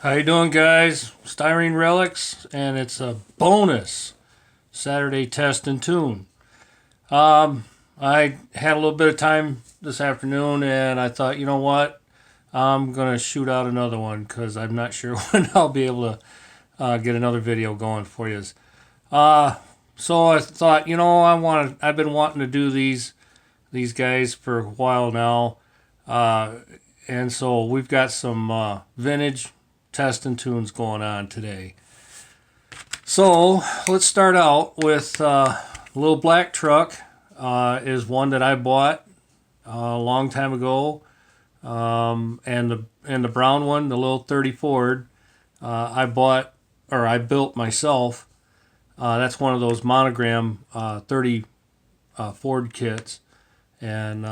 How you doing, guys? Styrene Relics, and it's a bonus Saturday test and tune. I had a little bit of time this afternoon, and I thought, you know what? I'm gonna shoot out another one because I'm not sure when I'll be able to get another video going for you. Uh, so I thought, I've been wanting to do these guys for a while now, uh, and so we've got some vintage test and tunes going on today. So let's start out with little black truck. Is one that I bought a long time ago, and the brown one, the little 30 Ford, I built myself. That's one of those monogram 30 Ford kits, and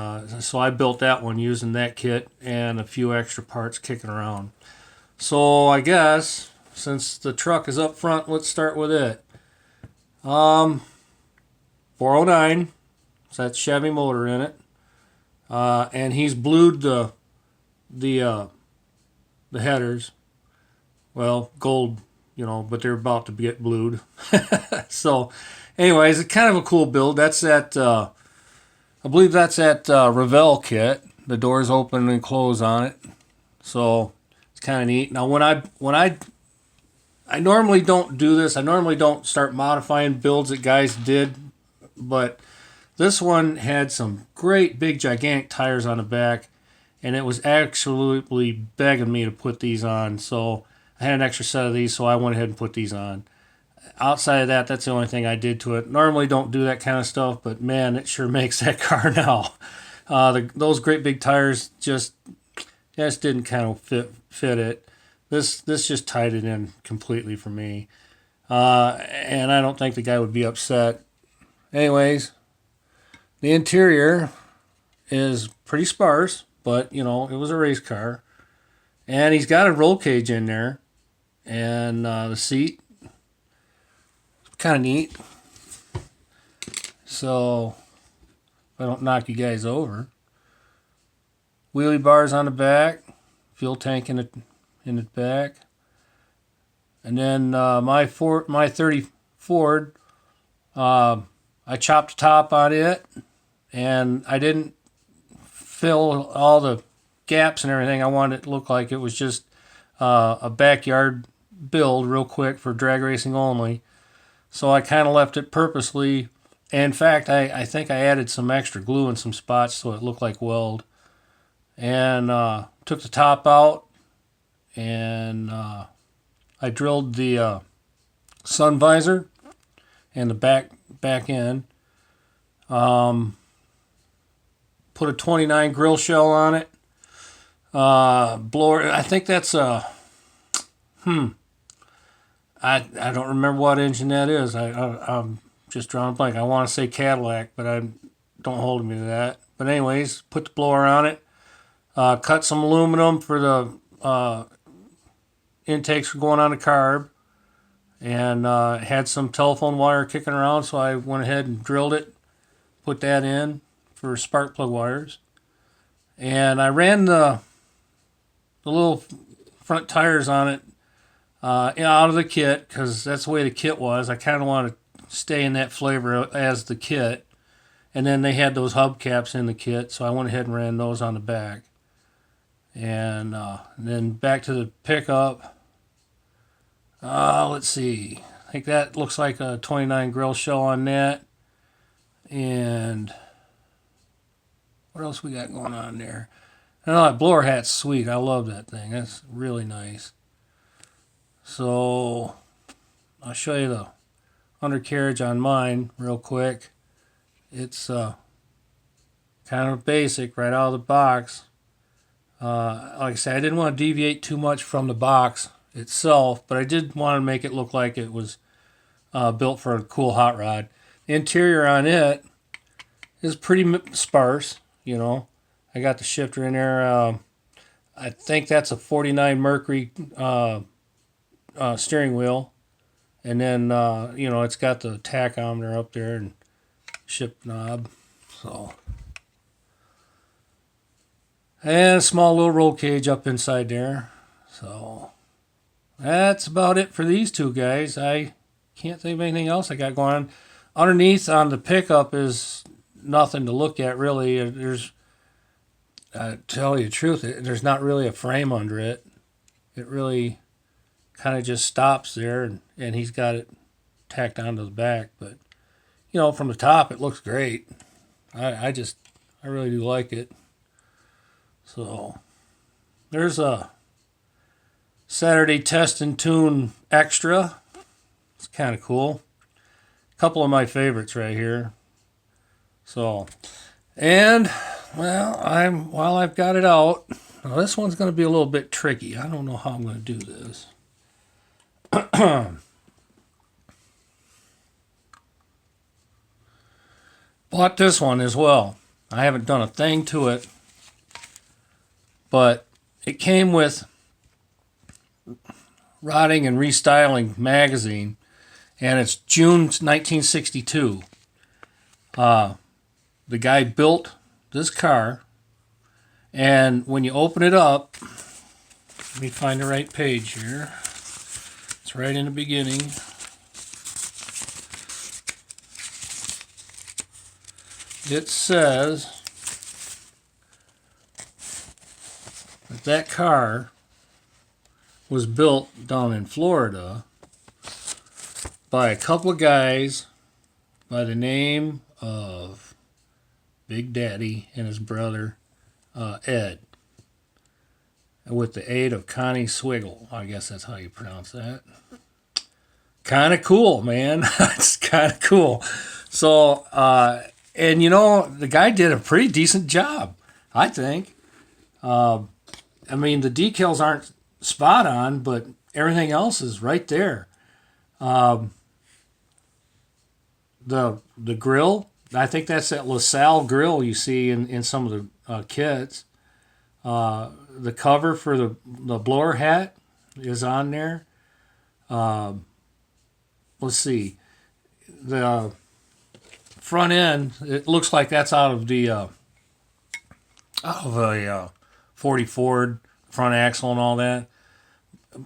so I built that one using that kit and a few extra parts kicking around. So I guess since the truck is up front, let's start with it. 409, so that's Chevy motor in it, and he's blued the the headers. Well, gold, but they're about to get blued. So, anyways, it's kind of a cool build. That's at I believe that's at Revell kit. The doors open and close on it, so it's kind of neat. Now, I normally don't do this. I normally don't start modifying builds that guys did, but this one had some great big gigantic tires on the back, and it was absolutely begging me to put these on. So I had an extra set of these, so I went ahead and put these on. Outside of that, that's the only thing I did to it. Normally don't do that kind of stuff, but man, it sure makes that car now. Those great big tires just didn't kind of fit it. This just tied it in completely for me, and I don't think the guy would be upset. Anyways, the interior is pretty sparse, but it was a race car, and he's got a roll cage in there, and the seat kind of neat. So if I don't knock you guys over, wheelie bars on the back, fuel tank in the back, and then my 30 Ford, I chopped the top on it, and I didn't fill all the gaps and everything. I wanted it to look like it was just a backyard build real quick for drag racing only. So I kind of left it purposely. In fact, I think I added some extra glue in some spots so it looked like weld. And took the top out, and I drilled the sun visor and the back end. Put a 29 grill shell on it. Blower. I think that's a. I don't remember what engine that is. I'm just drawing a blank. I want to say Cadillac, but I don't hold me to that. But anyways, put the blower on it. Cut some aluminum for the intakes for going on the carb, and had some telephone wire kicking around, so I went ahead and drilled it, put that in for spark plug wires, and I ran the little front tires on it out of the kit because that's the way the kit was. I kind of want to stay in that flavor as the kit, and then they had those hubcaps in the kit, so I went ahead and ran those on the back. And then back to the pickup. Let's see. I think that looks like a 29 grill shell on that. And what else we got going on there? I know that blower hat's sweet. I love that thing. That's really nice. So I'll show you the undercarriage on mine real quick. It's kind of basic right out of the box. Like I said, I didn't want to deviate too much from the box itself, but I did want to make it look like it was built for a cool hot rod. The interior on it is pretty sparse, I got the shifter in there. I think that's a 49 Mercury steering wheel. And then, it's got the tachometer up there and shift knob. So. And a small little roll cage up inside there. So that's about it for these two guys. I can't think of anything else I got going on. Underneath on the pickup is nothing to look at really. There's, tell you the truth, there's not really a frame under it. It really kind of just stops there, and he's got it tacked onto the back. But from the top, it looks great. I really do like it. So there's a Saturday Test and Tune Extra. It's kind of cool. A couple of my favorites right here. So, and while I've got it out, now this one's going to be a little bit tricky. I don't know how I'm going to do this. Bought this one as well. I haven't done a thing to it, but it came with Rotting and Restyling magazine, and it's June 1962. The guy built this car, and when you open it up, let me find the right page here. It's right in the beginning. It says that car was built down in Florida by a couple of guys by the name of Big Daddy and his brother Ed, with the aid of Connie Swiggle. I guess that's how you pronounce that. Kind of cool, man. It's kind of cool. So, and the guy did a pretty decent job, I think. I mean, the decals aren't spot on, but everything else is right there. The grill, I think that's that LaSalle grill you see in some of the kits. The cover for the blower hat is on there. Let's see. The front end, it looks like that's out of a 40 Ford front axle and all that.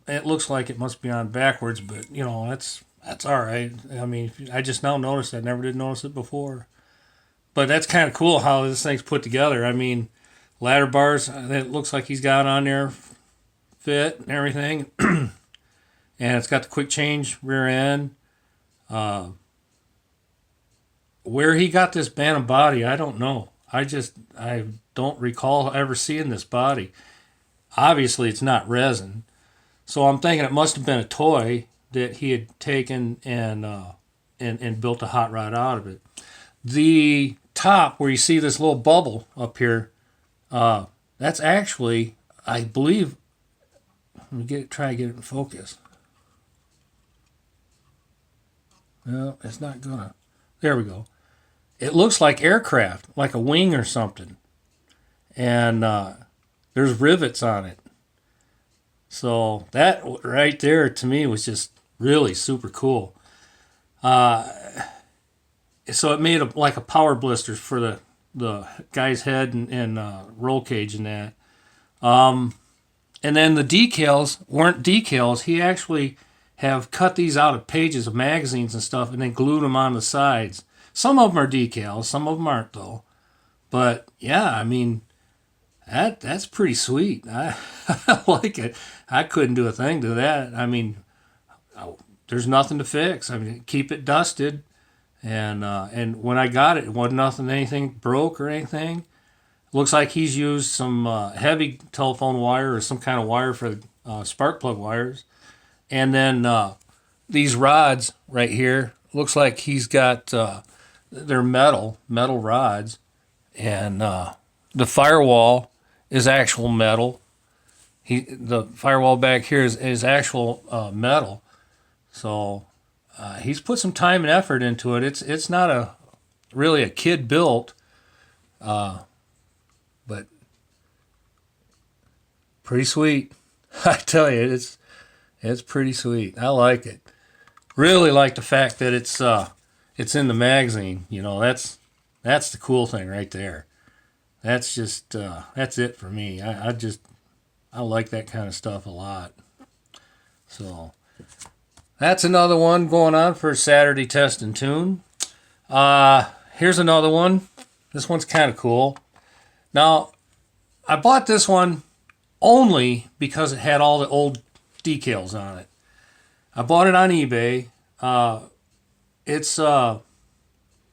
It looks like it must be on backwards, but that's all right. I mean, I just now noticed. I never did notice it before, but that's kind of cool how this thing's put together. I mean, ladder bars, it looks like he's got on there, fit and everything, and it's got the quick change rear end. Where he got this Bantam body, I don't know. I don't recall ever seeing this body. Obviously, it's not resin, so I'm thinking it must have been a toy that he had taken and built a hot rod out of it. The top, where you see this little bubble up here, that's actually, I believe. Let me try to get it in focus. No, it's not gonna. There we go. It looks like aircraft, like a wing or something. And there's rivets on it. So that right there to me was just really super cool. So it made like a power blister for the guy's head and roll cage and that. And then the decals weren't decals. He actually have cut these out of pages of magazines and stuff and then glued them on the sides. Some of them are decals, some of them aren't though. But yeah, I mean, that's pretty sweet. I like it. I couldn't do a thing to that. I mean, there's nothing to fix. I mean, keep it dusted, and when I got it, it wasn't anything broke or anything. Looks like he's used some heavy telephone wire or some kind of wire for spark plug wires, and then these rods right here. Looks like he's got they're metal rods, and the firewall is actual metal. The firewall back here is actual metal. So he's put some time and effort into it. It's not really a kid built, but pretty sweet. I tell you, it's pretty sweet. I like it. Really like the fact that it's in the magazine. That's the cool thing right there. That's just that's it for me. I like that kind of stuff a lot. So that's another one going on for Saturday test and tune. Here's another one. This one's kind of cool. Now, I bought this one only because it had all the old decals on it. I bought it on eBay. It's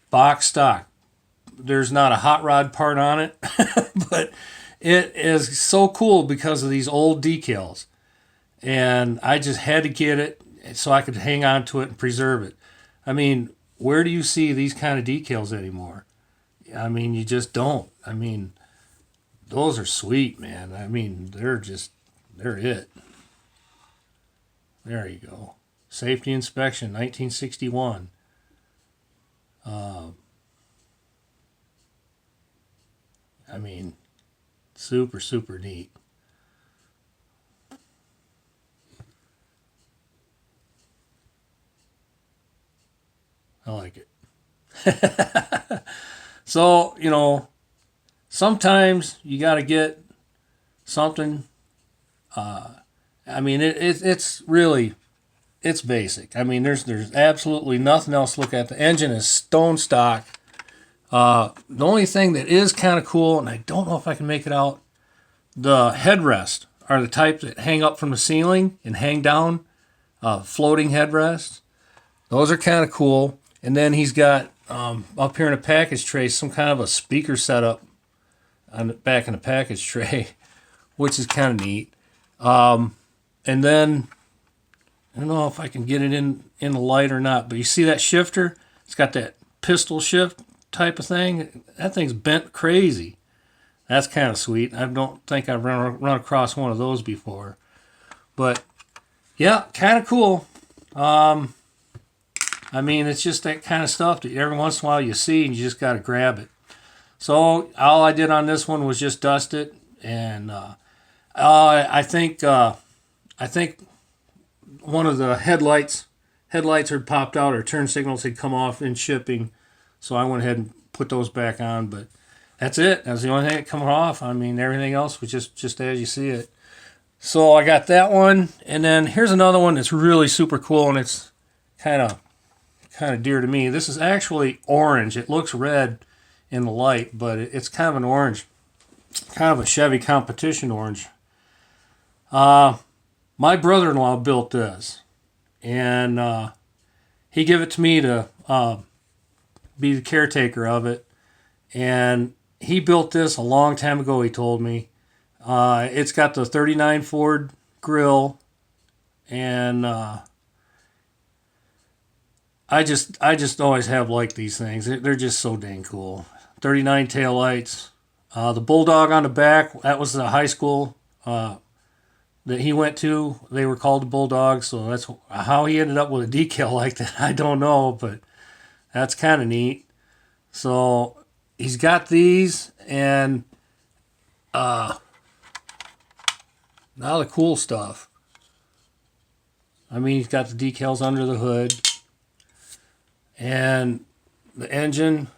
box stock. There's not a hot rod part on it, but it is so cool because of these old decals. And I just had to get it so I could hang on to it and preserve it. I mean, where do you see these kind of decals anymore? I mean, you just don't. I mean, those are sweet, man. I mean, they're it. There you go. Safety inspection, 1961. I mean, super, super neat. I like it. So, sometimes you got to get something. I mean, it's really, it's basic. I mean, there's absolutely nothing else to look at. The engine is stone stock. The only thing that is kind of cool, and I don't know if I can make it out, the headrests are the type that hang up from the ceiling and hang down, floating headrests. Those are kind of cool. And then he's got up here in a package tray some kind of a speaker setup on the back in the package tray, which is kind of neat. And then I don't know if I can get it in the light or not, but you see that shifter? It's got that pistol shift type of thing. That thing's bent crazy. That's kind of sweet. I don't think I've run across one of those before. But yeah, kind of cool. I mean, it's just that kind of stuff that every once in a while you see and you just got to grab it. So all I did on this one was just dust it, and I think one of the headlights had popped out, or turn signals had come off in shipping, so I went ahead and put those back on. But that's it. That's the only thing that come off. I mean, everything else was just as you see it. So I got that one, and then here's another one that's really super cool, and it's kind of dear to me. This is actually orange. It looks red in the light, but it's kind of an orange, kind of a Chevy competition orange. My brother-in-law built this, and he gave it to me to be the caretaker of it. And he built this a long time ago, he told me. It's got the 39 Ford grill, and I just always have liked these things. They're just so dang cool. 39 taillights. The Bulldog on the back, that was the high school that he went to. They were called the Bulldogs, so that's how he ended up with a decal like that. I don't know, but that's kind of neat. So he's got these, and now the cool stuff. I mean, he's got the decals under the hood. And the engine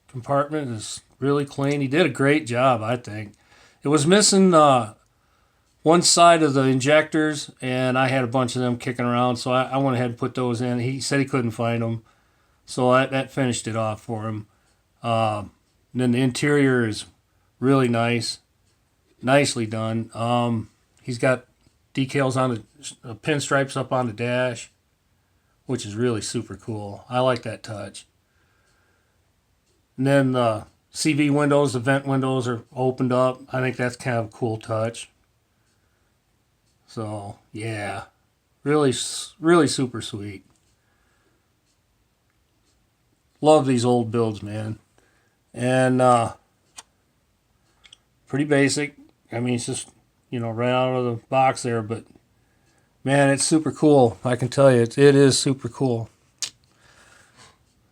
compartment is really clean. He did a great job, I think. It was missing one side of the injectors, and I had a bunch of them kicking around, so I went ahead and put those in. He said he couldn't find them, so that finished it off for him. And then the interior is really nice, nicely done. He's got decals on the pinstripes up on the dash, which is really super cool. I like that touch. And then the CV windows, the vent windows are opened up. I think that's kind of a cool touch. So, yeah, really, really super sweet. Love these old builds, man. And pretty basic. I mean, it's just, right out of the box there, but man, it's super cool. I can tell you, it is super cool.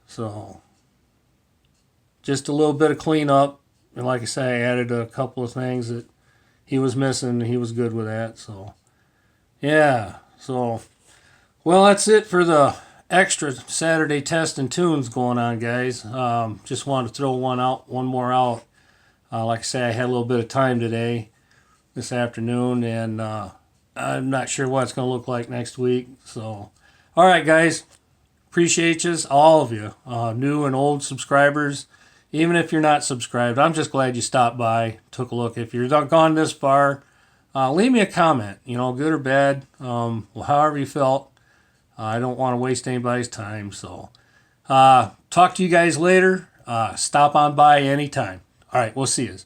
So, just a little bit of cleanup. And like I say, I added a couple of things that he was missing. He was good with that. So, yeah. So, well, that's it for the extra Saturday test and tunes going on, guys. Just wanted to throw one more out. Like I say, I had a little bit of time today, this afternoon, and I'm not sure what it's going to look like next week. So, all right, guys. Appreciate you, all of you, new and old subscribers. Even if you're not subscribed, I'm just glad you stopped by, took a look. If you're not gone this far, leave me a comment, good or bad, however you felt. I don't want to waste anybody's time. So, talk to you guys later. Stop on by anytime. All right, we'll see you.